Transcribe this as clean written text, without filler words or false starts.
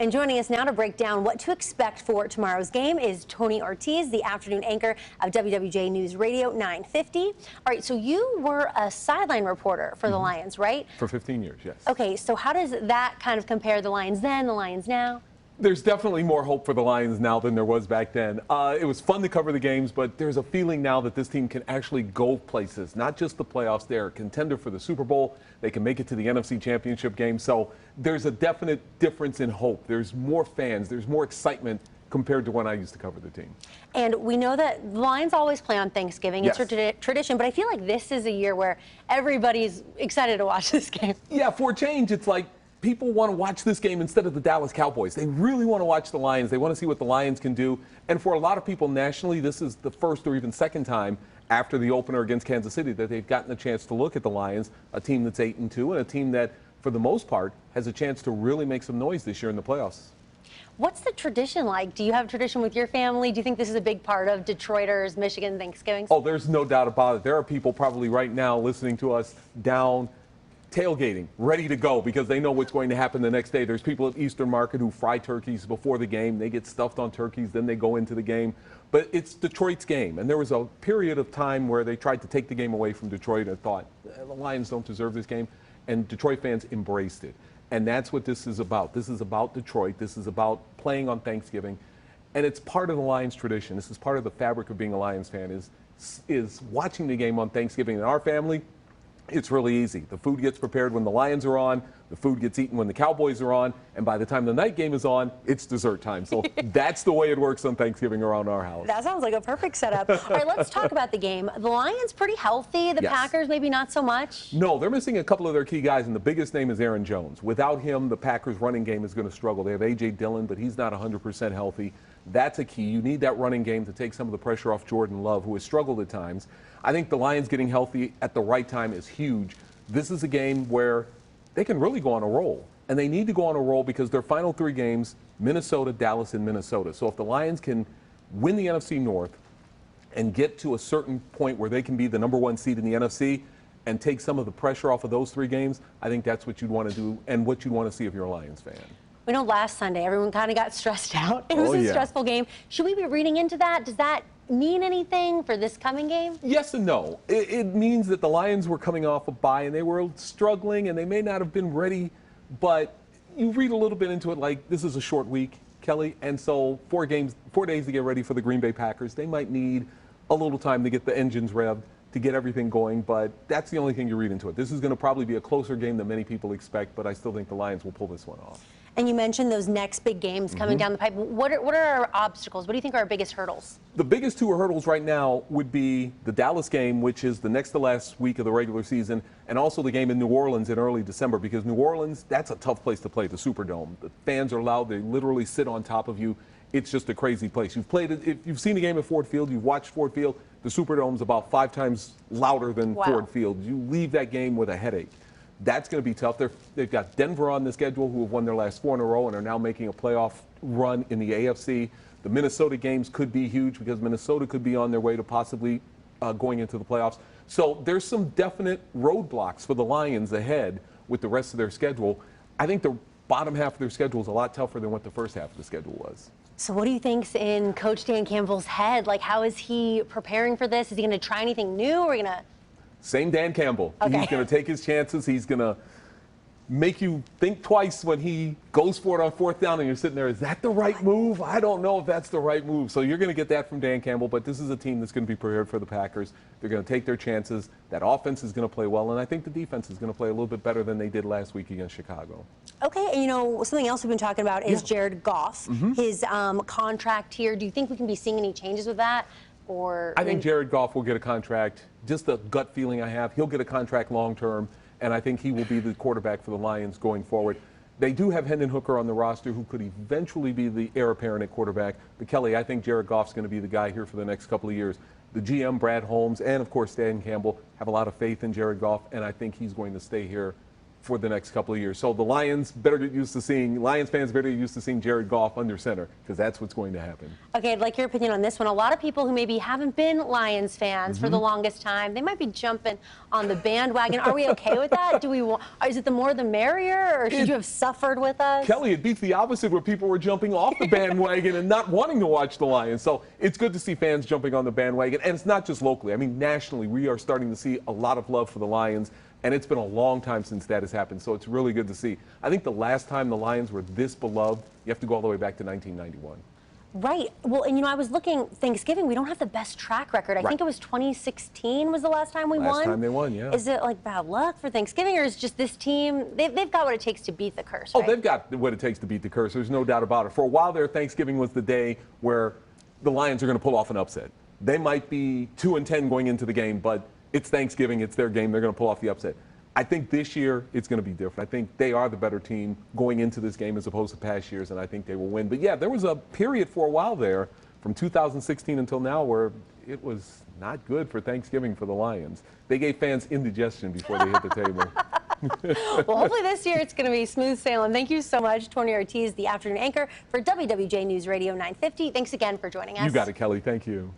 And joining us now to break down what to expect for tomorrow's game is Tony Ortiz, the afternoon anchor of WWJ News Radio 950. All right, so you were a sideline reporter for the Lions, right? For 15 years, yes. Okay, so how does that kind of compare the Lions then, the Lions now? There's definitely more hope for the Lions now than there was back then. It was fun to cover the games, but there's a feeling now that this team can actually go places, not just the playoffs. They're a contender for the Super Bowl. They can make it to the NFC Championship game. So there's a definite difference in hope. There's more fans. There's more excitement compared to when I used to cover the team. And we know that the Lions always play on Thanksgiving. Yes. It's a tradition, but I feel like this is a year where everybody's excited to watch this game. Yeah, for a change, it's like people want to watch this game instead of the Dallas Cowboys. They really want to watch the Lions. They want to see what the Lions can do. And for a lot of people nationally, this is the first or even second time after the opener against Kansas City that they've gotten a chance to look at the Lions, a team that's 8-2 and a team that, for the most part, has a chance to really make some noise this year in the playoffs. What's the tradition like? Do you have a tradition with your family? Do you think this is a big part of Detroiters, Michigan Thanksgiving? Oh, there's no doubt about it. There are people probably right now listening to us down tailgating, ready to go because they know what's going to happen the next day. There's people at Eastern Market who fry turkeys before the game. They get stuffed on turkeys, then they go into the game. But it's Detroit's game. And there was a period of time where they tried to take the game away from Detroit and thought, the Lions don't deserve this game. And Detroit fans embraced it. And that's what this is about. This is about Detroit. This is about playing on Thanksgiving. And it's part of the Lions tradition. This is part of the fabric of being a Lions fan is watching the game on Thanksgiving. In our family, it's really easy. The food gets prepared when the Lions are on, the food gets eaten when the Cowboys are on, and by the time the night game is on, it's dessert time. So that's the way it works on Thanksgiving around our house. That sounds like a perfect setup. All right, let's talk about the game. The Lions pretty healthy, the Yes. Packers maybe not so much. No, they're missing a couple of their key guys, and the biggest name is Aaron Jones. Without him, the Packers' running game is going to struggle. They have A.J. Dillon, but he's not 100% healthy. That's a key. You need that running game to take some of the pressure off Jordan Love, who has struggled at times. I think the Lions getting healthy at the right time is huge. This is a game where they can really go on a roll, and they need to go on a roll because their final three games, Minnesota, Dallas, and Minnesota. So if the Lions can win the NFC North and get to a certain point where they can be the #1 seed in the NFC and take some of the pressure off of those three games, I think that's what you'd want to do and what you'd want to see if you're a Lions fan. We know last Sunday everyone kind of got stressed out. It was a stressful game. Should we be reading into that? Does that mean anything for this coming game? Yes and no. It means that the Lions were coming off a bye and they were struggling and they may not have been ready, but you read a little bit into it like this is a short week, Kelly, and so 4 days to get ready for the Green Bay Packers. They might need a little time to get the engines revved, to get everything going, but that's the only thing you read into it. This is going to probably be a closer game than many people expect, but I still think the Lions will pull this one off. And you mentioned those next big games coming down the pipe. What are our obstacles? What do you think are our biggest hurdles? The biggest two hurdles right now would be the Dallas game, which is the next to last week of the regular season, and also the game in New Orleans in early December, because New Orleans, that's a tough place to play, the Superdome. The fans are loud. They literally sit on top of you. It's just a crazy place. You've played it. If you've seen a game at Ford Field, you've watched Ford Field, the Superdome's about 5 times louder than Ford Field. You leave that game with a headache. That's going to be tough. They've got Denver on the schedule, who have won their last 4 in a row and are now making a playoff run in the AFC. The Minnesota games could be huge because Minnesota could be on their way to possibly going into the playoffs. So there's some definite roadblocks for the Lions ahead with the rest of their schedule. I think the bottom half of their schedule is a lot tougher than what the first half of the schedule was. So what do you think's in Coach Dan Campbell's head? Like, how is he preparing for this? Is he going to try anything new, or are you going to... Same Dan Campbell. Okay. He's going to take his chances. He's going to make you think twice when he goes for it on 4th down and you're sitting there, is that the right move? I don't know if that's the right move. So you're going to get that from Dan Campbell, but this is a team that's going to be prepared for the Packers. They're going to take their chances. That offense is going to play well, and I think the defense is going to play a little bit better than they did last week against Chicago. Okay, and you know, something else we've been talking about is Jared Goff, his contract here. Do you think we can be seeing any changes with that? Or I think Jared Goff will get a contract. Just the gut feeling I have, he'll get a contract long term, and I think he will be the quarterback for the Lions going forward. They do have Hendon Hooker on the roster, who could eventually be the heir apparent at quarterback. But Kelly, I think Jared Goff's going to be the guy here for the next couple of years. The GM, Brad Holmes, and of course Dan Campbell have a lot of faith in Jared Goff, and I think he's going to stay here for the next couple of years. So the Lions fans better get used to seeing Jared Goff under center, because that's what's going to happen. Okay, I'd like your opinion on this one. A lot of people who maybe haven't been Lions fans for the longest time, they might be jumping on the bandwagon. Are we okay with that? Is it the more the merrier, or should you have suffered with us? Kelly, it beats the opposite, where people were jumping off the bandwagon and not wanting to watch the Lions. So it's good to see fans jumping on the bandwagon, and it's not just locally. I mean, nationally, we are starting to see a lot of love for the Lions. And it's been a long time since that has happened, so it's really good to see. I think the last time the Lions were this beloved, you have to go all the way back to 1991. Right. Well, and I was looking, Thanksgiving, we don't have the best track record. I think it was 2016 was the last time we won. Last time they won, yeah. Is it like bad luck for Thanksgiving, or is just this team, they've got what it takes to beat the curse, right? Oh, they've got what it takes to beat the curse. There's no doubt about it. For a while there, Thanksgiving was the day where the Lions are going to pull off an upset. They might be 2-10 going into the game, but it's Thanksgiving, it's their game, they're going to pull off the upset. I think this year it's going to be different. I think they are the better team going into this game as opposed to past years, and I think they will win. But yeah, there was a period for a while there from 2016 until now where it was not good for Thanksgiving for the Lions. They gave fans indigestion before they hit the table. Well, hopefully this year it's going to be smooth sailing. Thank you so much, Tony Ortiz, the afternoon anchor for WWJ News Radio 950. Thanks again for joining us. You got it, Kelly. Thank you.